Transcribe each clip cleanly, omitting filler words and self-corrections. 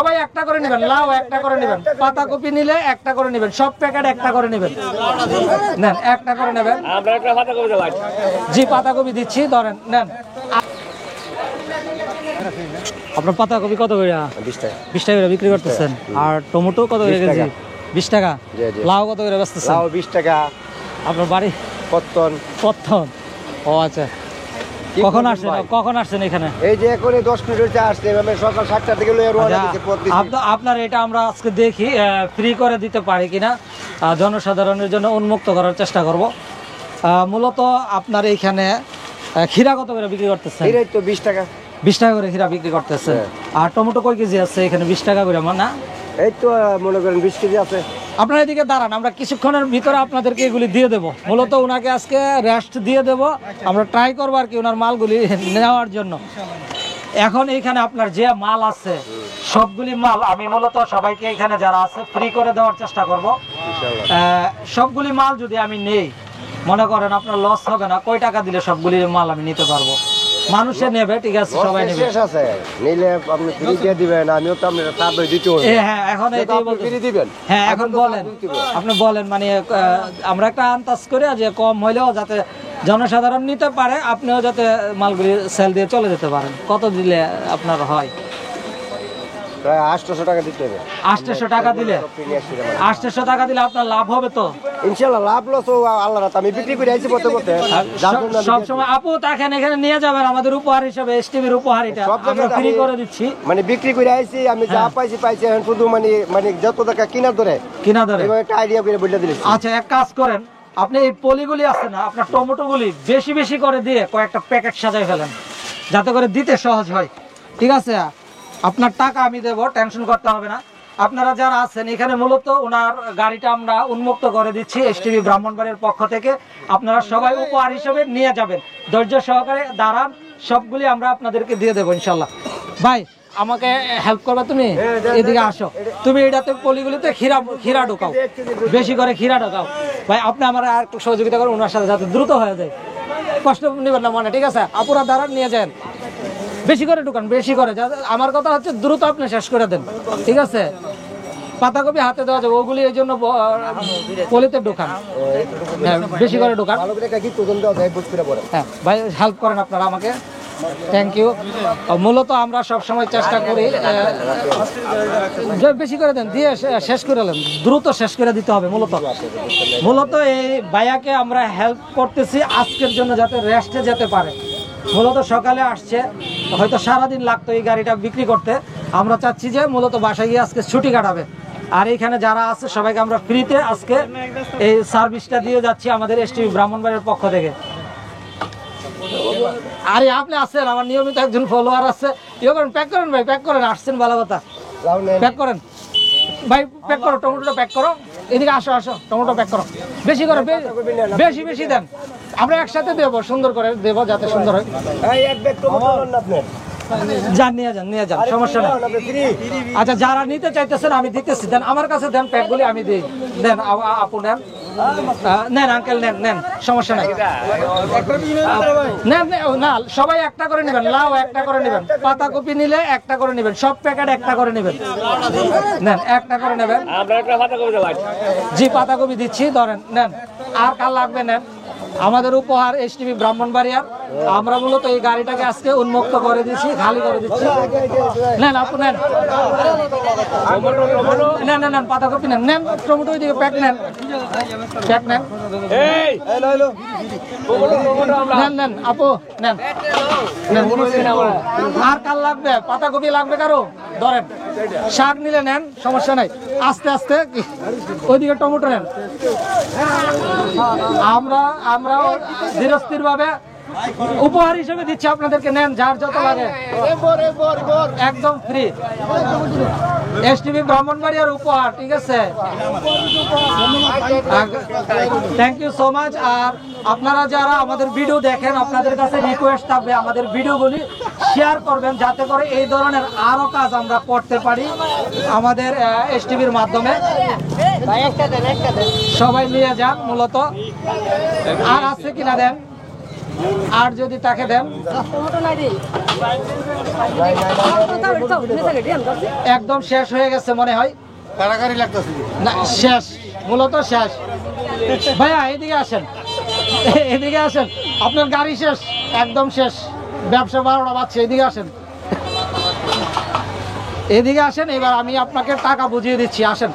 সবাই একটা করে নেবেন, লাউ একটা করে নেবেন, পাতাকপি নিলে একটা করে নেবেন, সব প্যাকেট একটা করে নেবেন। নেন, একটা করে নেবেন। জি, পাতাকপি দিচ্ছি, ধরেন নেন। আপনার পাতাকপি কত করে? 20 টাকা করে বিক্রি করতেছেন। আর টমেটো কত করে কেজি? 20 টাকা। লাউ কত করে বেচতেছেন? লাউ 20 টাকা। আপনার বাড়ি পত্তন। ও আচ্ছা, কখন আসছেন এখানে? এই যে এখন 10 মিনিট হচ্ছে আসছে, আমি সকাল 7টা থেকে লয়ে রওনা দিতে পড়তেছি। আপনার এটা আমরা আজকে দেখি ফ্রি করে দিতে পারি কিনা, জনসাধারণের জন্য উন্মুক্ত করার চেষ্টা করব। মূলত আপনার এইখানে ক্ষীরা কত করে বিক্রি করতেছেন? এই তো 20 টাকা। 20 টাকা করে ক্ষীরা বিক্রি করতেছে। আর টমেটো কয় কেজি আছে এখানে? 20 টাকা করে না? এই তো মনে করেন 20 কেজি আছে। আপনার এদিকে দাঁড়ান, আমরা কিছুক্ষণের ভিতরে আপনাদেরকে এগুলি দিয়ে দেবো। মূলত ওনাকে আজকে রেস্ট দিয়ে দেব, আমরা ট্রাই করবো আর কি ওনার মালগুলি নেওয়ার জন্য। এখন এইখানে আপনার যে মাল আছে সবগুলি মাল আমি মূলত সবাইকে এখানে যারা আছে ফ্রি করে দেওয়ার চেষ্টা করব। সবগুলি মাল যদি আমি নেই, মনে করেন আপনার লস হবে না। কয় টাকা দিলে সবগুলি মাল আমি নিতে পারবো? মানুষে নেবে, ঠিক আছে, সবাই নেবে। শেষ আছে, নিলে আপনি ফ্রি দিয়ে দিবেন, আমিও তো আপনার টাকা দিতে হবে। হ্যাঁ, এখন এইটাই বলতে ফ্রি দিবেন। হ্যাঁ, এখন বলেন, আপনি বলেন, মানে আমরা একটা আন্দাজ করে যে কম হইলেও যাতে জনসাধারণ নিতে পারে, আপনিও যাতে মালগুলি সেল দিয়ে চলে যেতে পারেন। কত দিলে আপনার হয়? প্রায় 800 টাকা দিতে হবে। 800 টাকা দিলে? 800 টাকা দিলে আপনার লাভ হবে তো? ইনশাআল্লাহ লাভ লস আল্লাহর হাতে। আমি বিক্রি করে আইছি পথে পথে। সব সময় আপু তাকেন এখানে নিয়ে যাবেন, আমাদের উপহার হিসেবে, এসটিভির উপহার এটা আমরা ফ্রি করে দিচ্ছি। মানে বিক্রি করে আইছি, আমি যা পাইছি এখন শুধু মানে যত টাকা কিনা ধরে এবার একটা আইডিয়া করে বলে দিলেছি। আচ্ছা, এক কাজ করেন, আপনি এই পলিগুলি আছে না, আপনার টমেটোগুলি বেশি বেশি করে দিয়ে কয়েকটা প্যাকেট সাজাই ফেলেন, যাতে করে দিতে সহজ হয়। ঠিক আছে, আপনার টাকা আমি দেবো, টেনশন করতে হবে না। আপনারা যারা আছেন এখানে, মূলত ওনার গাড়িটা আমরা উন্মুক্ত করে দিচ্ছি এসটিভি ব্রাহ্মণবাড়িয়ার পক্ষ থেকে। আপনারা সবাই উপহার হিসেবে নিয়ে যাবেন, ধৈর্য সহকারে দাঁড়ান, সবগুলি আমরা আপনাদেরকে দিয়ে দেবো ইনশাল্লাহ। ভাই, আমাকে হেল্প করবে তুমি? এদিকে আসো, তুমি এটাতে পলিগুলিতে ক্ষীরা ঢোকাও, বেশি করে ক্ষীরা ঢোকাও। ভাই, আপনি আমার আর একটু সহযোগিতা করেন ওনার সাথে, যাতে দ্রুত হয়ে যায়। কষ্ট নেবেন না মনে, ঠিক আছে? আপুরা দাঁড়ান, নিয়ে যান, বেশি করে ঢুকান, বেশি করে। আমার কথা হচ্ছে দ্রুত আপনি শেষ করে দেন, ঠিক আছে? পাতাকপি হাতে দেওয়া যাবে, ওগুলি এই জন্য পলিতে ঢুকান। হ্যাঁ, বেশি করে ঢুকান। হ্যাঁ ভাই, হেল্প করেন আপনারা আমাকে, থ্যাংক ইউ। মূলত আমরা সবসময় চেষ্টা করি বেশি করে দেন, দিয়ে শেষ করে দেন, দ্রুত শেষ করে দিতে হবে। মূলত এই ভাইয়াকে আমরা হেল্প করতেছি আজকের জন্য, যাতে রেস্টে যেতে পারে। মূলত সকালে আসছে, হয়তো সারাদিন লাগতো এই গাড়িটা বিক্রি করতে। আমরা চাচ্ছি যে মূলত বাসায় গিয়ে আজকে ছুটি কাটাবে। আর এখানে যারা আছে সবাইকে আমরা ফ্রিতে আজকে এই সার্ভিসটা দিয়ে যাচ্ছি আমাদের এসটিভি ব্রাহ্মণবাড়িয়ার পক্ষ থেকে। আরে আপনি আসছেন, আমার নিয়মিত একজন ফলোয়ার আছে, ইয়ে করেন, প্যাক করেন ভাই, প্যাক করেন, আসছেন ভালো কথা, প্যাক করেন ভাই, প্যাক করো, টমেটোটা প্যাক করো। এদিকে আসো, টমেটো প্যাক করো, বেশি করে, বেশি বেশি দেন, আমরা একসাথে দেবো, সুন্দর করে দেবো, যাতে সুন্দর হয়। যান, নিয়ে যান, সমস্যা নেই। আচ্ছা, যারা নিতে চাইতেছেন আমি দিতেছি, দেন আমার কাছে, দেন প্যাকগুলি আমি দিই, দেন আপু নেন, নেন আঙ্কেল, নেন, সমস্যা নেই, নেন না, সবাই একটা করে নেবেন, লাউ একটা করে নেবেন, পাতাকপি নিলে একটা করে নেবেন, সব প্যাকেট একটা করে নেবেন, নেন, একটা করে নেবেন। জি, পাতাকপি দিচ্ছি, ধরেন, নেন। আর কাল লাগবে নেন, আমাদের উপহার এসটিভি ব্রাহ্মণবাড়িয়ার। আমরা মূলত এই গাড়িটাকে আজকে উন্মুক্ত করে দিচ্ছি, খালি করে দিচ্ছি। নেন আপু, নেন, পাতাকপি নেন, টমেটো দিকে প্যাক নেন, নেন আপু, নেন। আর কাল লাগবে, পাতাকপি লাগবে কারো? ধরেন, শাক নিলে নেন, সমস্যা নাই, আস্তে আস্তে। ওইদিকে টমেটো নেন। আমরা ধীরস্থির ভাবে উপহার হিসেবে দিচ্ছি আপনাদেরকে, নেন, যার যত লাগে, একদম ফ্রি, এসটিভি ব্রাহ্মণবাড়িয়ার উপহার, ঠিক আছে? Thank you so much. আর আপনারা যারা আমাদের ভিডিও দেখেন, আপনাদের কাছে রিকোয়েস্ট থাকবে আমাদের ভিডিওগুলি শেয়ার করবেন, যাতে করে এই ধরনের আরো কাজ আমরা করতে পারি আমাদের এসটিভির মাধ্যমে। সবাই নিয়ে যান মূলত। আর আছে কিনা দেন, আর যদি তাকে দেন একদম শেষ হয়ে গেছে মনে হয়, কারাকারি লাগতেছে না শেষ, মূলত শেষ। ভাইয়া এদিকে আসেন, এদিকে আসেন, আপনার গাড়ি শেষ, একদম শেষ, ব্যবসা 12টা বাজছে। এদিকে আসেন, এদিকে আসেন, এবার আমি আপনাকে টাকা বুঝিয়ে দিচ্ছি। আসেন,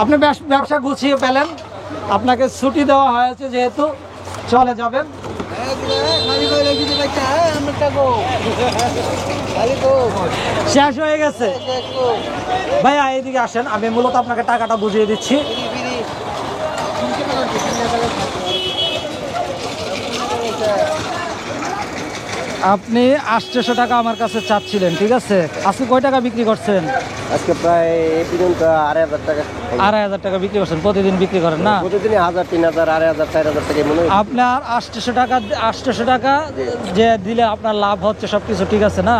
আপনি ব্যবসা গুছিয়ে পেলেন, আপনাকে ছুটি দেওয়া হয়েছে যেহেতু চলে যাবেন। শেষ হয়ে গেছে। ভাইয়া এইদিকে আসেন, আমি মূলত আপনাকে টাকাটা বুঝিয়ে দিচ্ছি। আপনি 800 টাকা আমার কাছে চাচ্ছিলেন, ঠিক আছে? আজকে কয় টাকা বিক্রি করছেন? আজকে প্রায় এই পর্যন্ত 2500 টাকা। 2500 টাকা বিক্রি করছেন, প্রতিদিন বিক্রি করেন না? প্রতিদিন 1000, 3000, 2500, 4000 টাকা মনে হয়। আপনার 800 টাকা যে দিলে আপনার লাভ হচ্ছে, সব কিছু ঠিক আছে না?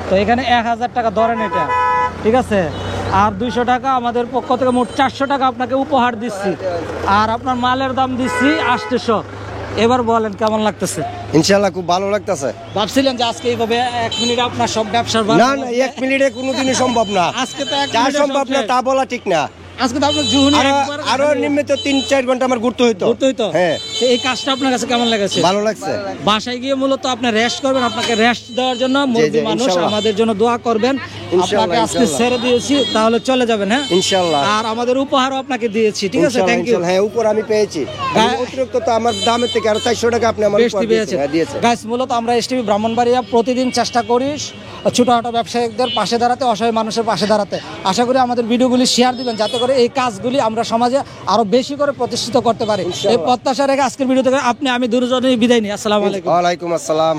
তো এখানে 1000 টাকা ধরেন এটা, ঠিক আছে? আর 200 টাকা আমাদের পক্ষ থেকে মোট 400 টাকা আপনাকে উপহার দিচ্ছি, আর আপনার মালের দাম দিচ্ছি 800। এবার বলেন কেমন লাগতেছে? ইনশাআল্লাহ খুব ভালো লাগতেছে। ভাবছিলেন যে আজকে এইভাবে 1 মিনিটে আপনার সব ব্যবসার না না, 1 মিনিটে কোনোদিনই সম্ভব না। আজকে তো 1 যা মিনিটে সম্ভব না তা বলা ঠিক না। আজকে তো আপনার জুহুনি একবার আরো নিম্নে তো 3-4 ঘন্টা আমার ঘুরতে হইতো। হ্যাঁ, তো এই কাজটা আপনার কাছে কেমন লেগেছে? ভালো লাগছে। বাসায় গিয়ে মূলত আপনি রেস্ট করবেন, আপনাকে রেস্ট দেওয়ার জন্য মুরব্বি মানুষ ইনশাআল্লাহ। আমাদের জন্য দোয়া করবেন। ইনশাআল্লাহ, আপনাকে আজকে ইনশাআল্লাহ। ছেড়ে দিয়েছি, তাহলে চলে যাবেন। হ্যাঁ ইনশাআল্লাহ। আর আমাদের উপহারও আপনাকে দিয়েছি, ঠিক আছে? ইনশাআল্লাহ, থ্যাংক ইউ। ইনশাআল্লাহ। হ্যাঁ, উপর আমি পেয়েছি। হ্যাঁ। অতিরিক্ত তো আমার দামের থেকে আরো 400 টাকা আপনি আমার বেশি পেয়েছেন। দিয়েছে। গাইস, মূলত আমরা এসটিভি ব্রাহ্মণবাড়িয়া প্রতিদিন চেষ্টা করি ছোটখাটো ব্যবসায়িকদের পাশে দাঁড়াতে, অসহায় মানুষের পাশে দাঁড়াতে। আশা করি আমাদের ভিডিওগুলি শেয়ার দিবেন, যাতে করে এই কাজগুলি আমরা সমাজে আরো বেশি করে প্রতিষ্ঠিত করতে পারি। এই প্রত্যাশা রেখে আজকের ভিডিও থেকে আমি দুজনেই বিদায় নিই। আসসালামু আলাইকুম। ওয়ালাইকুম আসসালাম।